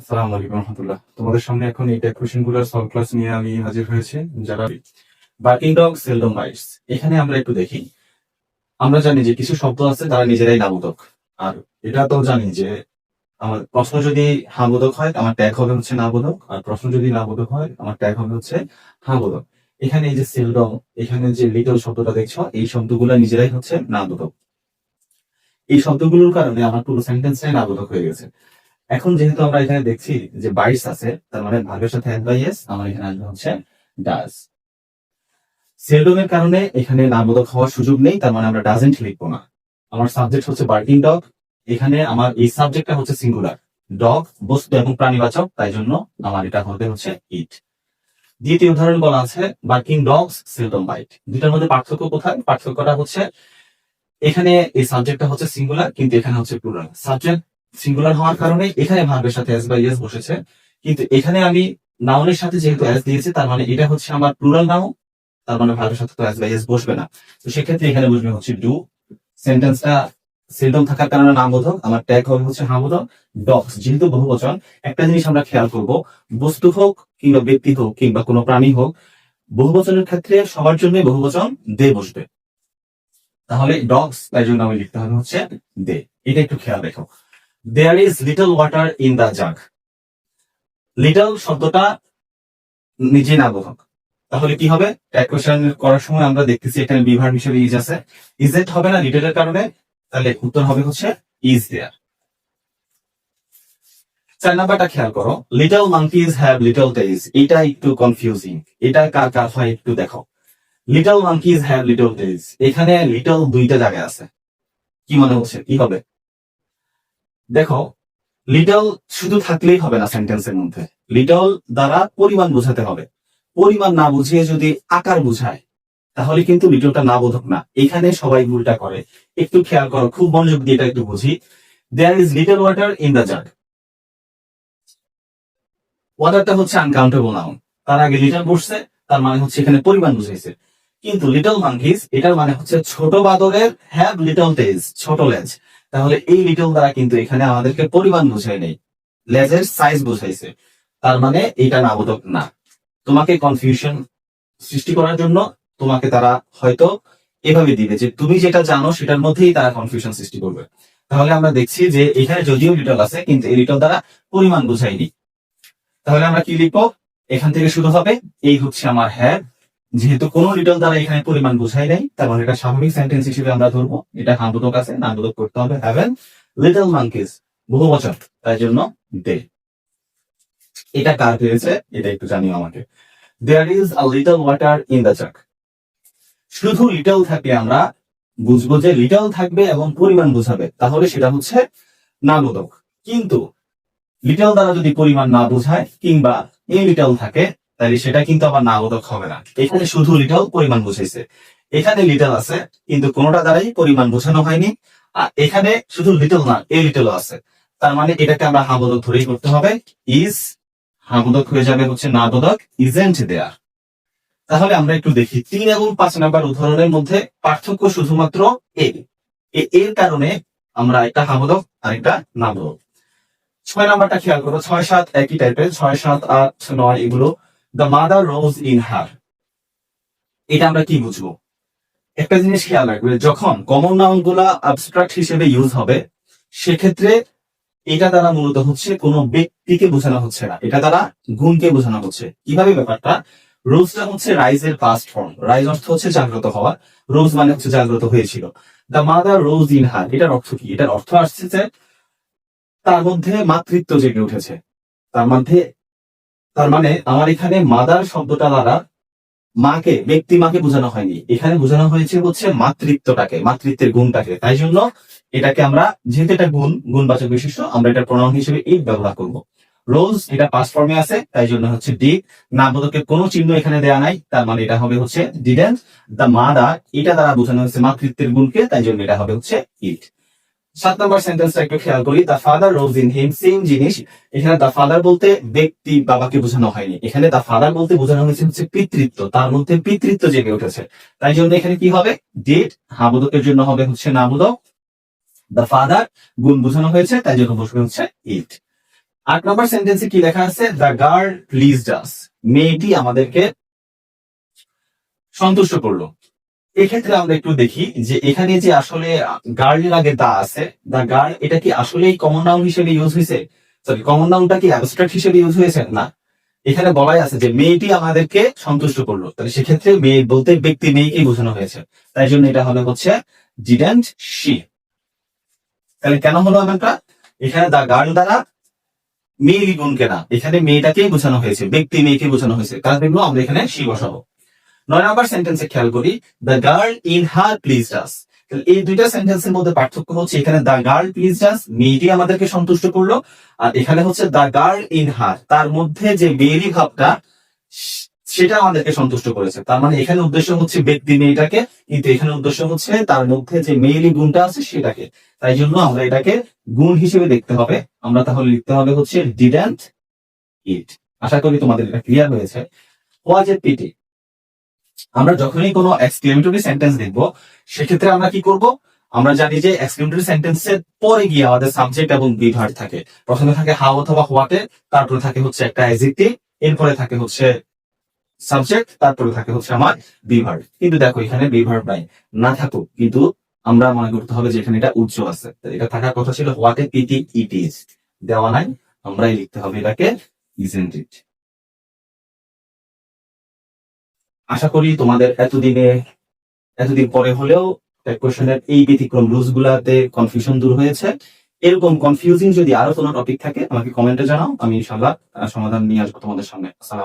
আসসালামু আলাইকুম রহমতুল্লাহ। তোমাদের সামনে এখন এই টাইপ কোশ্চেন গুলোর সলভ ক্লাস নিয়ে আমি হাজির হয়েছি। যারা বার্কিং ডগ সেলডম বাইটস, এখানে আমরা একটু দেখি। আমরা জানি যে কিছু শব্দ আছে তারা নিজেরাই নামবোধক। আর এটা তো জানি যে আমার প্রশ্ন যদি হাবোধক হয় আমার ট্যাগ হবে হচ্ছে নাবোধক, আর প্রশ্ন যদি নাবোধক হয় আমার ট্যাগ হবে হচ্ছে হাবোধক। এখানে এই যে সেলডম, এখানে যে লিটল শব্দটা দেখছো, এই শব্দগুলো নিজেরাই হচ্ছে নাবোধক। এই শব্দগুলোর কারণে আমার পুরো সেন্টেন্সটাই নাবোধক হয়ে গেছে। এখন যেহেতু আমরা এখানে দেখছি যে বাইটস আছে, তার মানে ভার্বের সাথে হ্যাজ বা ইয়েস, আমার এখানে আসবে হচ্ছে ডাজ। সেলডমের কারণে এখানে নামবোধক হওয়ার সুযোগ নেই, তার মানে আমরা ডাজেন্ট লিখবো না। আমার সাবজেক্ট হচ্ছে বার্কিং ডগ, এখানে আমার এই সাবজেক্টটা হচ্ছে সিঙ্গুলার। ডগ বস্তু এবং প্রাণীবাচক, তাই জন্য আমার এটা হবে হচ্ছে ইট। দ্বিতীয় উদাহরণ বলা আছে বার্কিং ডগস সেলডম বাইট। দুটার মধ্যে পার্থক্য কোথায়? পার্থক্যটা হচ্ছে এখানে এই সাবজেক্টটা হচ্ছে সিঙ্গুলার, কিন্তু এখানে হচ্ছে প্লুরাল। সাবজেক্ট সিঙ্গুলার হওয়ার কারণে এখানে ভার্বের সাথে এস বা ইয়েস বসেছে, কিন্তু এখানে আমি নাউনের সাথে যেহেতু এস দিয়েছি, তার মানে এটা হচ্ছে আমার প্লুরাল নাউন, তার মানে ভার্বের সাথে তো এস বা ইয়েস বসবে না। তো সেক্ষেত্রে এখানে বসবে হচ্ছে ডু। সেন্টেন্সটা সেলডম থাকার কারণে নামবোধক, আমার ট্যাগ হবে হচ্ছে নামবোধক। ডগস যেহেতু বহুবচন, একটা জিনিস আমরা খেয়াল করব, বস্তু হোক কিংবা ব্যক্তি হোক কিংবা কোনো প্রাণী হোক, বহুবচনের ক্ষেত্রে সবার জন্য বহুবচন দে বসবে। তাহলে ডগস, তাই জন্য আমি লিখতে হবে হচ্ছে দে। এটা একটু খেয়াল রেখো। There is little water in the jug. Little শব্দটা নিজে নাবোধক, তাহলে কি হবে? ট্যাগ কোশ্চেন করার সময় আমরা দেখতেছি এখানে বিভার হিসেবে ইজ আছে, ইজ ইট হবে না লিটল এর কারণে, তাহলে উত্তর হবে হচ্ছে ইজ দেয়ার। 4 নাম্বারটা খেয়াল করো, little monkeys have little tales. এটা একটু কনফিউজিং, এটা কার কার হয় একটু দেখো। Little monkeys have little tales, এখানে লিটল দুইটা জায়গায় আছে, কি মনে হচ্ছে কি হবে? দেখো, লিটল শুধু থাকলেই হবে না সেন্টেন্সের মধ্যে, লিটল দ্বারা পরিমাণ বোঝাতে হবে। পরিমাণ না বুঝিয়ে যদি আকার বুঝায়, তাহলে কিন্তু লিটলটা না বোধক না। এখানে সবাই ভুলটা করে, একটু খেয়াল করো, খুব মনোযোগ দিয়ে এটা একটু বুঝি। There is little water in the jug, ওয়াটারটা হচ্ছে আনকাউন্টেবল নাউন, তার আগে লিটল বসছে, তার মানে হচ্ছে এখানে পরিমাণ বুঝাইছে। কিন্তু লিটল মাঙ্কিস, এটার মানে হচ্ছে ছোট বাদরের হ্যাভ লিটল টেজ, ছোট লেজ। তাহলে এই লিটল দ্বারা কিন্তু এখানে আমাদেরকে পরিমাণ বুঝাই নেই, লেজের সাইজ বুঝাইছে, তার মানে এটা নাবোধক না। তোমাকে কনফিউশন সৃষ্টি করার জন্য তোমাকে তারা হয়তো এভাবে দিবে যে তুমি যেটা জানো সেটার মধ্যেই তারা কনফিউশন সৃষ্টি করবে। তাহলে আমরা দেখছি যে এখানে যদিও লিটল আছে, কিন্তু এই লিটল দ্বারা পরিমাণ বুঝাইনি। তাহলে আমরা কি লিখবো? এখান থেকে শুরু হবে, এই হচ্ছে আমার হ্যাভ। যেহেতু কোন লিটল দ্বারা এখানে পরিমাণ বোঝাই নাই, তার মানে এটা স্বাভাবিক সেন্টেন্স হিসেবে আমরা ধরবো। এটা হাবোধক আছে, নাবোধক করতে হবে হ্যাভেন লিটল মাঙ্কিজ, বহু বচন, তাই জন্য দে। এটা কার হয়েছে এটা একটু জানিও আমাকে। There is a little water in the jug. শুধু লিটল থাকলে আমরা বুঝবো যে লিটল থাকবে এবং পরিমাণ বোঝাবে, তাহলে সেটা হচ্ছে নাবোধক। কিন্তু লিটল দ্বারা যদি পরিমাণ না বোঝায় কিংবা এই লিটল থাকে, তাহলে সেটা কিন্তু আবার নাবোধক হবে না। এখানে শুধু লিটল পরিমাণ বুঝাইছে, এখানে লিটল আছে কিন্তু কোনোটা দ্বারাই পরিমাণ বোঝানো হয়নি, আর এখানে শুধু লিটল না এই লিটলও আছে, তার মানে এটাকে আমরা হাবোধক ধরেই করতে হবে। ইজ হাবোধক হয়ে যাবে হচ্ছে নাবোধক, ইজেন্ট দেয়ার। তাহলে আমরা একটু দেখি 3 এবং 5 নাম্বার উদাহরণের মধ্যে পার্থক্য শুধুমাত্র এর কারণে আমরা একটা হাবোধক আর একটা নাবোধক। 6 নাম্বারটা খেয়াল করো, 6-7 একই টাইপের, 6-7-8-9 এগুলো। The mother rose in her, এটা আমরা কি বুঝবো? একটা জিনিস খেয়াল রাখবে, যখন কমন নাউন গুলা অ্যাবস্ট্রাক্ট হিসেবে ইউজ হবে, সেক্ষেত্রে এটা দ্বারা মূলত হচ্ছে কোনো ব্যক্তিকে বোঝানো হচ্ছে না, এটা দ্বারা গুণকে বোঝানো হচ্ছে। কিভাবে ব্যাপারটা? রোজটা হচ্ছে রাইজের পাস্ট ফর্ম, রাইজ অর্থ হচ্ছে জাগ্রত হওয়া, রোজ মানে হচ্ছে জাগ্রত হয়েছিল। The mother rose in her, এটার অর্থ কি? এটার অর্থ আসছে যে তার মধ্যে মাতৃত্ব জেগে উঠেছে। তার মধ্যে, তার মানে আমার এখানে মাদার শব্দটা দ্বারা মাকে, ব্যক্তি মাকে বোঝানো হয়নি, এখানে বোঝানো হয়েছে হচ্ছে মাতৃত্বটাকে, মাতৃত্বের গুণটাকে। তাই জন্য এটাকে আমরা, যেহেতু এটা গুণবাচক বিশিষ্ট, আমরা এটা প্রনাউন হিসেবে ইট ব্যবহার করব। রোজ এটা পাস্ট ফর্মে আছে, তাই জন্য হচ্ছে ডিড। নামবোধকের কোনো চিহ্ন এখানে দেয়া নাই, তার মানে এটা হবে হচ্ছে ডিডেন্ট। দ্য মাদার, এটা দ্বারা বোঝানো হচ্ছে মাতৃত্বের গুণকে, তাই জন্য এটা হবে হচ্ছে ইট। 7 নম্বর সেন্টেন্সটা একটু খেয়াল করি, the father rose in him, same জিনিস। এখানে দ্য ফাদার বলতে ব্যক্তি বাবাকে বোঝানো হয়নি, এখানে দ্য ফাদার বলতে বোঝানো হয়েছে হচ্ছে পিতৃত্ব, তার মধ্যে পিতৃত্ব জেগে উঠেছে। তাই জন্য এখানে কি হবে? ডিড। হাবোধকের জন্য হবে হচ্ছে নাবোধক। দ্য ফাদার গুণ বোঝানো হয়েছে, তাই জন্য বসবে হচ্ছে ইট। 8 নম্বর সেন্টেন্সে কি লেখা আছে? দ্য গার্ল প্লিজড আস, মেয়েটি আমাদেরকে সন্তুষ্ট করলো। এক্ষেত্রে আমরা একটু দেখি যে এখানে যে আসলে গার্লের আগে দা আছে, দা গার্ল, এটা কি আসলেই কমন নাউন হিসেবে ইউজ হয়েছে? সরি, কমন নাউনটা কি অ্যাবস্ট্রাক্ট হিসেবে ইউজ হয়েছে? না, এখানে বলাই আছে যে মেয়েটি আমাদেরকে সন্তুষ্ট করলো, তাহলে সেক্ষেত্রে মেয়ে বলতে ব্যক্তি মেয়েকেই বোঝানো হয়েছে, তাই জন্য এটা হবে হচ্ছে ডিডন্ট শি। তাহলে কেন হলো এমনটা? এখানে দা গার্ল দ্বারা মেয়েরই গুণকে না, এখানে মেয়েটাকেই বোঝানো হয়েছে, ব্যক্তি মেয়েকে বোঝানো হয়েছে, তার জন্য আমরা এখানে শি বসাবো। 9 নম্বর সেন্টেন্সে খেয়াল করি, the girl in her pleased us. এই দুইটা সেন্টেন্সের মধ্যে পার্থক্য হচ্ছে এখানে দ্য গার্ল প্লিজড আস, মেয়েটি আমাদেরকে সন্তুষ্ট করলো, আর এখানে হচ্ছে দ্য গার্ল ইন হার, তার মধ্যে যে মেয়েলি ভাবটা সেটা আমাদেরকে সন্তুষ্ট করেছে। তার মানে এখানে উদ্দেশ্য হচ্ছে ব্যক্তি মেয়েটাকে, কিন্তু এখানে উদ্দেশ্য হচ্ছে তার মধ্যে যে মেয়েলি গুণটা আছে সেটাকে, তাই জন্য আমরা এটাকে গুণ হিসেবে দেখতে হবে। আমরা তাহলে লিখতে হবে হচ্ছে ডিডন্ট ইট। আশা করি তোমাদের এটা ক্লিয়ার হয়েছে। ওয়াজ এ পিটি, আমরা যখনই কোনো এক্সক্লেমেটরি সেন্টেন্স দেখব সেক্ষেত্রে আমরা কি করব? আমরা জানি যে এক্সক্লেমেটরি সেন্টেন্সের পরে গিয়ে আমাদের সাবজেক্ট এবং বিভার্ব থাকে। প্রথমে থাকে হাউ অথবা হোয়াটে, তারপরে থাকে হচ্ছে একটা অ্যাডজেক্টিভ, এরপরে থাকে হচ্ছে সাবজেক্ট, তারপরে থাকে হচ্ছে আমার বিভার্ব। কিন্তু দেখো এখানে বিভার্ব নাই, না থাকুক, কিন্তু আমরা মনে করতে হবে যে এখানে এটা উচ্চ আছে, এটা থাকার কথা ছিল what a pity it is, দেওয়া নাই, আমরাই লিখতে হবে এটাকে ইজন্ট ইট। আশা করি তোমাদের এতদিন পরে হলেও কোশ্চেনের এই ব্যতিক্রম রুলস গুলাতে কনফিউশন দূর হয়েছে। এরকম কনফিউজিং যদি আরো কোনো টপিক থাকে আমাকে কমেন্টে জানাও, আমি ইনশাআল্লাহ সমাধান নিয়ে আসবো তোমাদের সামনে। আসসালাম।